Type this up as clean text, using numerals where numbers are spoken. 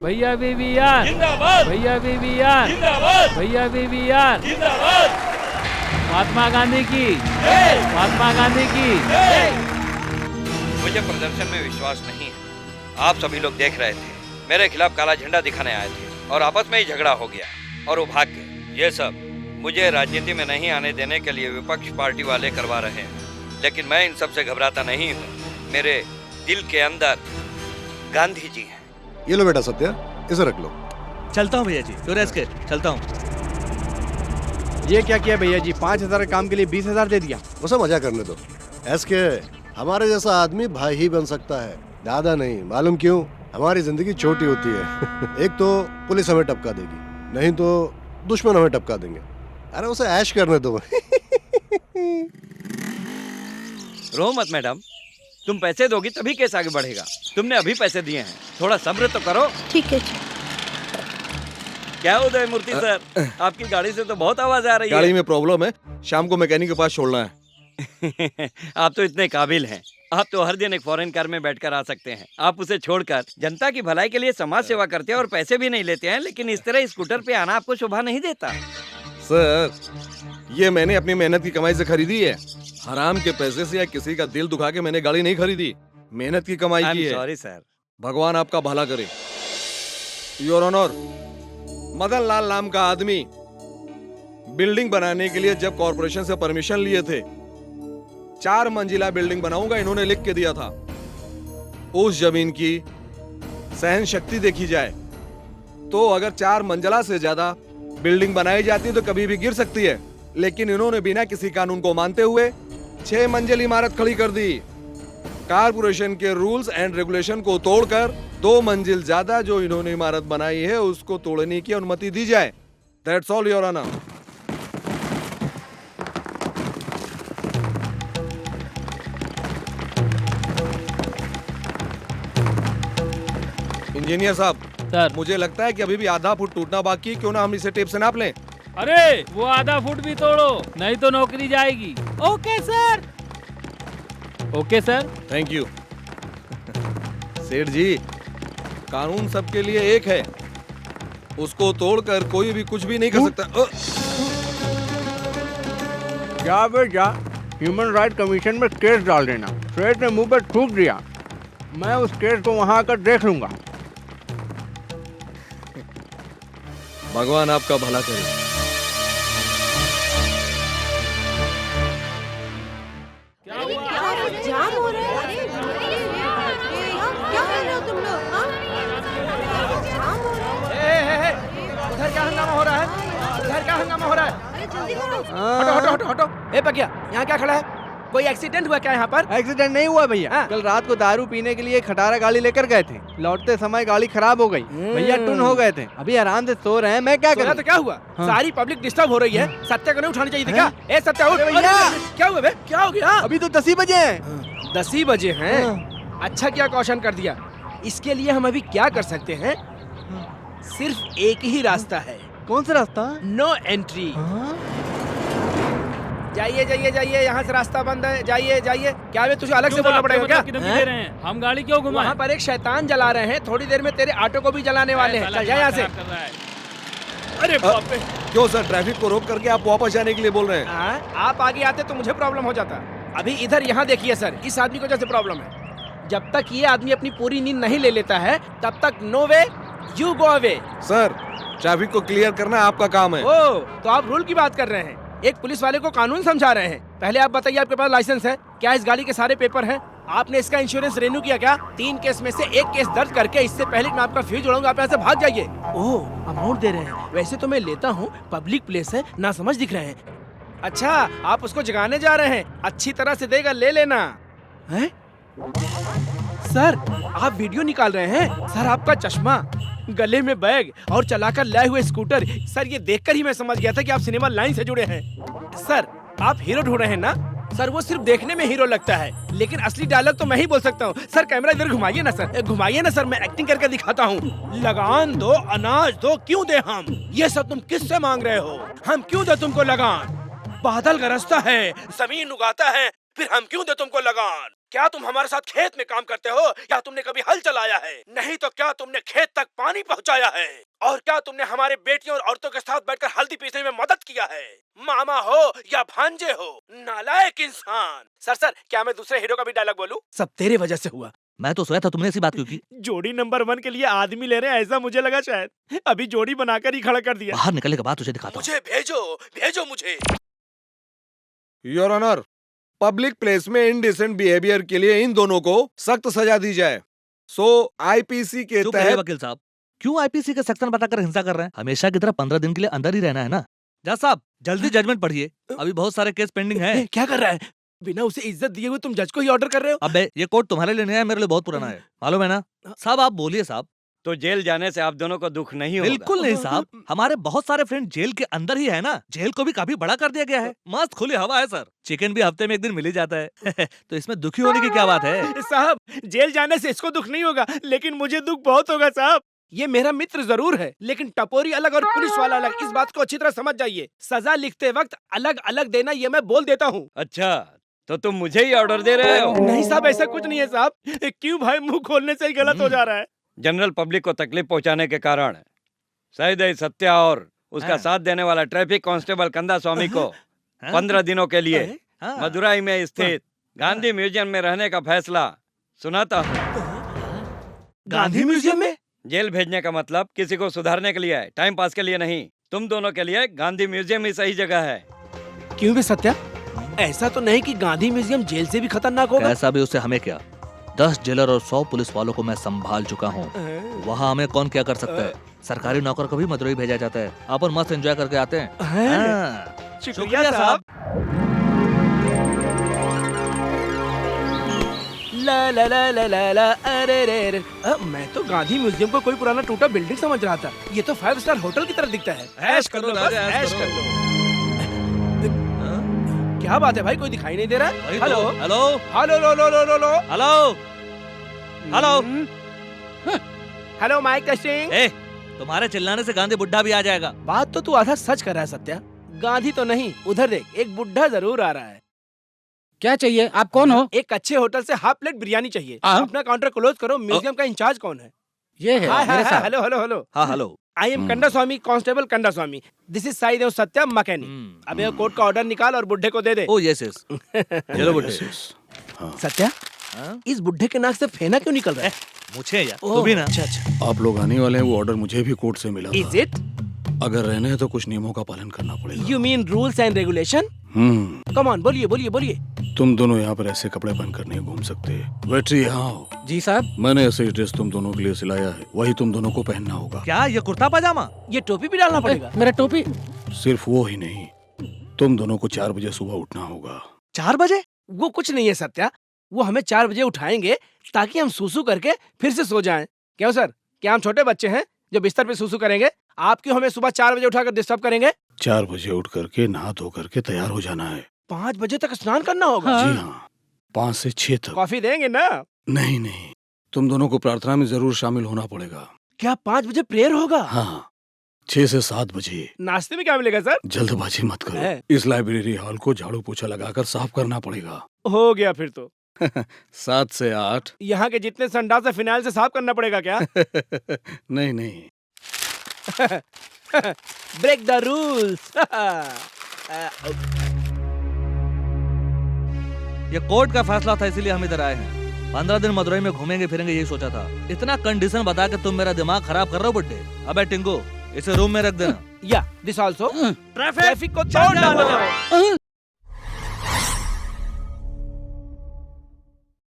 भैया बीवीआर जिंदाबाद, भैया बीवीआर जिंदाबाद, भैया बीवीआर जिंदाबाद, महात्मा गांधी की जय, महात्मा गांधी की जय। मुझे प्रदर्शन में विश्वास नहीं है। आप सभी लोग देख रहे थे, मेरे खिलाफ काला झंडा दिखाने आए थे और आपस में ही झगड़ा हो गया और वो भाग गए। ये सब मुझे राजनीति में नहीं आने देने के लिए विपक्ष पार्टी वाले करवा रहे हैं, लेकिन मैं इन सब से घबराता नहीं हूँ। मेरे दिल के अंदर गांधी जी हैं। ये लो बेटा सत्या, इसे रख लो। चलता हूँ भैया जी, सुरेश के चलता हूँ। ये क्या किया भैया जी, 5,000 काम के लिए 20,000 दे दिया। उसे मजा करने दो। एसके, हमारे जैसा आदमी भाई ही बन सकता है, दादा नहीं। मालूम क्यों? हमारी जिंदगी छोटी होती है। एक तो पुलिस हमें टपका देगी, नहीं तो दुश्मन हमें टपका देंगे। अरे उसे ऐश करने दो। रो मत मैडम, तुम पैसे दोगी तभी केस आगे बढ़ेगा। तुमने अभी पैसे दिए हैं, थोड़ा सब्र तो करो। ठीक है। क्या उदय मूर्ति सर, आपकी गाड़ी से तो बहुत आवाज आ रही है। गाड़ी में प्रॉब्लम है, शाम को मैकेनिक के पास छोड़ना है। आप तो इतने काबिल हैं, आप तो हर दिन एक फॉरेन कार में बैठकर आ सकते हैं। आप उसे छोड़कर जनता की भलाई के लिए समाज सेवा करते हैं और पैसे भी नहीं लेते हैं, लेकिन इस तरह स्कूटर पे आना आपको शोभा नहीं देता। सर, ये मैंने अपनी मेहनत की कमाई से खरीदी है। हराम के पैसे से या किसी का दिल दुखा के मैंने गाड़ी नहीं खरीदी, मेहनत की कमाई की है। Sorry sir. भगवान आपका भला करे। योर ऑनर, मदन लाल नाम का आदमी बिल्डिंग बनाने के लिए जब कॉर्पोरेशन से परमिशन लिए थे, 4 मंजिला बिल्डिंग बनाऊंगा इन्होंने लिख के दिया था। उस जमीन की सहन शक्ति देखी जाए तो अगर 4 मंजिला से ज्यादा बिल्डिंग बनाई जाती तो कभी भी गिर सकती है, लेकिन इन्होंने बिना किसी कानून को मानते हुए 6 मंजिल इमारत खड़ी कर दी। कारपोरेशन के रूल्स एंड रेगुलेशन को तोड़कर 2 मंजिल ज्यादा जो इन्होंने इमारत बनाई है उसको तोड़ने की अनुमति दी जाए। That's all your honour. Engineer साहब सर। मुझे लगता है कि अभी भी आधा फुट टूटना बाकी है, क्यों ना हम इसे टेप से नाप लें। अरे वो आधा फुट भी तोड़ो, नहीं तो नौकरी जाएगी। Okay sir. Okay sir. Thank you. सेठ जी, कानून सबके लिए एक है, उसको तोड़कर कोई भी कुछ भी नहीं कर सकता। जा बे जा, ह्यूमन राइट कमीशन में केस डाल देना। सेठ ने मुंह पर थूक दिया, मैं उस केस को वहां आकर देख लूंगा। भगवान आपका भला करे। जाम हो रहा है। क्या कर रहे हो तुम लोग? जाम हो रहा है। इधर क्या हंगामा हो रहा है? इधर क्या हंगामा हो रहा है? अरे जल्दी करो। हटो हटो हटो हटो। ए पकिया, यहाँ क्या खड़ा है? कोई एक्सीडेंट हुआ क्या यहाँ पर? एक्सीडेंट नहीं हुआ भैया, हाँ। कल रात को दारू पीने के लिए खटारा गाड़ी लेकर गए थे, लौटते समय गाड़ी खराब हो गई, भैया टुन हो गए थे। अभी आराम से सो रहे हैं, मैं क्या करूं? तो क्या हुआ? हाँ। सारी पब्लिक डिस्टर्ब हो रही है, सत्या को नहीं उठानी चाहिए थी क्या? ए सत्या उठ। अरे भैया! क्या हुआ बे? क्या हो गया? अभी तो 10 ही बजे हैं। 10 ही बजे हैं। अच्छा क्या क्वेश्चन कर दिया। इसके लिए हम अभी क्या कर सकते हैं? सिर्फ एक ही रास्ता है। कौन सा रास्ता? No entry. जाइए जाइए जाइए, यहाँ से रास्ता बंद है। जाइए जाइए। क्या बे, तुझे अलग से बोलना पड़ेगा क्या? दे रहे हैं हम, गाड़ी क्यों घुमाएं? वहाँ पर एक शैतान जला रहे हैं, थोड़ी देर में तेरे ऑटो को भी जलाने वाले हैं। चल जा यहाँ से। अरे बाप रे। क्यों सर, ट्रैफिक को रोक करके आप वापस जाने के लिए बोल रहे हैं? हाँ, आप आगे आते तो मुझे प्रॉब्लम हो जाता। अभी इधर यहाँ देखिए सर, इस आदमी को जैसे प्रॉब्लम है। जब तक ये आदमी अपनी पूरी नींद नहीं ले लेता है तब तक no way, you go away. Sir, traffic को क्लियर करना आपका काम है। ओ, तो आप रूल की बात कर रहे हैं, एक पुलिस वाले को कानून समझा रहे हैं। पहले आप बताइए, आपके पास लाइसेंस है क्या? इस गाड़ी के सारे पेपर हैं? आपने इसका इंश्योरेंस रेन्यू किया क्या? 3 केस में से 1 केस दर्ज करके इससे पहले कि मैं आपका फ्यूज उड़ाऊंगा, आप यहाँ से भाग जाइए। ओह, अमाउंट दे रहे हैं। वैसे तो मैं लेता हूँ, पब्लिक प्लेस है, ना समझ दिख रहे हैं। अच्छा, आप उसको जगाने जा रहे हैं? अच्छी तरह से देगा, ले लेना है। सर, आप वीडियो निकाल रहे हैं? सर, आपका चश्मा, गले में बैग और चलाकर लाए हुए स्कूटर, सर ये देखकर ही मैं समझ गया था कि आप सिनेमा लाइन से जुड़े हैं। सर, आप हीरो ढूंढ रहे हैं ना? सर, वो सिर्फ देखने में हीरो लगता है, लेकिन असली डायलॉग तो मैं ही बोल सकता हूँ। सर, कैमरा इधर घुमाइए ना सर, घुमाइए ना सर, मैं एक्टिंग करके दिखाता हूँ। लगान दो, अनाज दो, क्यों दे हम? ये सब तुम किससे मांग रहे हो? हम क्यों दे तुमको लगान? बादल गरजता है, जमीन उगाता है, फिर हम क्यों दे तुमको लगान? क्या तुम हमारे साथ खेत में काम करते हो या तुमने कभी हल चलाया है? नहीं तो क्या तुमने खेत तक पानी पहुंचाया है? और क्या तुमने हमारे बेटियों और औरतों के साथ बैठकर हल्दी पीसने में मदद किया है? मामा हो या भांजे हो, नालायक इंसान। सर क्या मैं दूसरे हीरो का भी डायलॉग बोलूं? सब तेरे वजह से हुआ। मैं तो सोया था, तुमने ऐसी बात क्यों की? जोड़ी नंबर 1 के लिए आदमी ले रहे हैं ऐसा मुझे लगा, शायद अभी जोड़ी बनाकर ही खड़ा कर दिया। बाहर निकलने के बाद तुझे दिखाता हूँ। मुझे भेजो मुझे। योर ऑनर, पब्लिक प्लेस में इनडिसेंट बिहेवियर के लिए इन दोनों को सख्त सजा दी जाए। सो आईपीसी के चुप रहिए तहत वकील साहब, क्यों आईपीसी के सेक्शन बताकर हिंसा कर रहे हैं? हमेशा की तरह 15 दिन के लिए अंदर ही रहना है ना? जज साहब जल्दी जजमेंट पढ़िए, अभी बहुत सारे केस पेंडिंग है। क्या कर रहा है? बिना उसे इज्जत दिए हुए तुम जज को ही ऑर्डर कर रहे हो? अबे ये कोर्ट तुम्हारे लिए नहीं है, मेरे लिए बहुत पुराना है, मालूम है ना? साहब आप बोलिए साहब। तो जेल जाने से आप दोनों को दुख नहीं होगा? बिल्कुल नहीं साहब, हमारे बहुत सारे फ्रेंड जेल के अंदर ही है ना। जेल को भी काफी बड़ा कर दिया गया है, मस्त खुली हवा है सर। चिकन भी हफ्ते में 1 दिन मिल ही जाता है तो इसमें दुखी होने की क्या बात है? साहब जेल जाने से इसको दुख नहीं होगा, लेकिन मुझे दुख बहुत होगा साहब। ये मेरा मित्र जरूर है, लेकिन टपोरी अलग और पुलिस वाला अलग, इस बात को अच्छी तरह समझ जाइए। सजा लिखते वक्त अलग अलग देना ये मैं बोल देता हूँ। अच्छा तो तुम मुझे ही ऑर्डर दे रहे हो? नहीं साहब ऐसा कुछ नहीं है साहब। क्यों भाई, मुंह खोलने से ही गलत हो जा रहा है। जनरल पब्लिक को तकलीफ पहुंचाने के कारण सईद सत्या और उसका साथ देने वाला ट्रैफिक कांस्टेबल कंदा स्वामी को 15 दिनों के लिए मदुराई में स्थित गांधी म्यूजियम में रहने का फैसला सुनाता हूँ। गांधी म्यूजियम में? जेल भेजने का मतलब किसी को सुधारने के लिए है, टाइम पास के लिए नहीं। तुम दोनों के लिए गांधी म्यूजियम ही सही जगह है। क्यों भी सत्या, ऐसा तो नहीं कि गांधी म्यूजियम जेल से भी खतरनाक होगा? कैसा भी उससे हमें क्या, 10 जेलर और 100 पुलिस वालों को मैं संभाल चुका हूँ। वहाँ हमें कौन क्या कर सकता है? सरकारी नौकर को भी मदुरई भेजा जाता है, अपन मस्त एंजॉय करके आते हैं। हाँ। शुक्रिया साहब। ला ला ला ला ला ला अरे रे रे। मैं तो गांधी म्यूजियम को कोई पुराना टूटा बिल्डिंग समझ रहा था, ये तो 5 स्टार होटल की तरह दिखता है। ऐश कर लो बस, ऐश कर लो। क्या बात है भाई, कोई दिखाई नहीं दे रहा है? हेलो हेलो हेलो लो लो लो लो लो hello hello hello mic testing. ए, तुम्हारे चिल्लाने से गांधी बुड्ढा भी आ जाएगा। बात तो तू आधा सच कर रहा है सत्या। गांधी तो नहीं, उधर देख एक बुड्ढा जरूर आ रहा है। क्या चाहिए? आप कौन हो? एक अच्छे होटल से हाफ प्लेट बिरयानी चाहिए। अपना काउंटर क्लोज करो। म्यूजियम का इंचार्ज कौन है? ये है मेरे साथ। Hello hello hello. हाँ hello. I am Kandaswamy, constable Kandaswamy. This is Syed Satya mechanic. अबे कोर्ट का ऑर्डर निकाल और बुड्ढे को दे दे। ओ यस यस। चलो बुड्ढे। सत्या, इस बुड्ढे के नाक से फेना क्यों निकल रहा है? मुझे यार, तू भी ना। अच्छा। आप लोग आने वाले हैं, वो ऑर्डर मुझे भी कोर्ट से मिला था। Is it? अगर रहने हैं तो कुछ नियमों का पालन करना पड़ेगा। You mean rules and regulation? Come on, बोलिए बोलिए बोलिए। तुम दोनों यहाँ पर ऐसे कपड़े पहनकर नहीं घूम सकते। वेटरी यहाँ आओ। जी साहब। मैंने ऐसे ड्रेस तुम दोनों के लिए सिलाया है, वही तुम दोनों को पहनना होगा। क्या ये कुर्ता पजामा? ये टोपी भी डालना पड़ेगा? मेरा टोपी। सिर्फ वो ही नहीं, तुम दोनों को 4 बजे सुबह उठना होगा। 4 बजे? वो कुछ नहीं है सत्या, वो हमें 4 बजे उठाएंगे ताकि हम सूसू करके फिर से सो जाएं। क्यों सर, क्या हम छोटे बच्चे हैं जो बिस्तर पे सूसू करेंगे? आप क्यों हमें सुबह 4 बजे उठाकर डिस्टर्ब करेंगे? 4 बजे उठ करके नहा धो करके तैयार हो जाना है। 5 बजे तक स्नान करना होगा? जी हाँ, 5 से 6 तक। कॉफी देंगे ना? नहीं नहीं, तुम दोनों को प्रार्थना में जरूर शामिल होना पड़ेगा। क्या 5 बजे प्रेयर होगा? हाँ, 6 से 7 बजे। नाश्ते में क्या मिलेगा सर? जल्दबाजी मत करो, इस लाइब्रेरी हॉल को झाड़ू पोछा लगाकर साफ करना पड़ेगा। हो गया फिर तो। 7 से 8। यहाँ के जितने संडास है फिनाइल से साफ करना पड़ेगा क्या? नहीं नहीं। Break the rules. ये कोर्ट का फैसला था, इसीलिए हम इधर आए हैं। 15 दिन मदुरई में घूमेंगे फिरेंगे यही सोचा था। इतना कंडीशन बता के तुम मेरा दिमाग खराब कर रहे हो बुड्ढे। अबे टिंगो, इसे रूम में रख देना। या दिस आल्सो। ट्रैफिक को तोड़ डालो।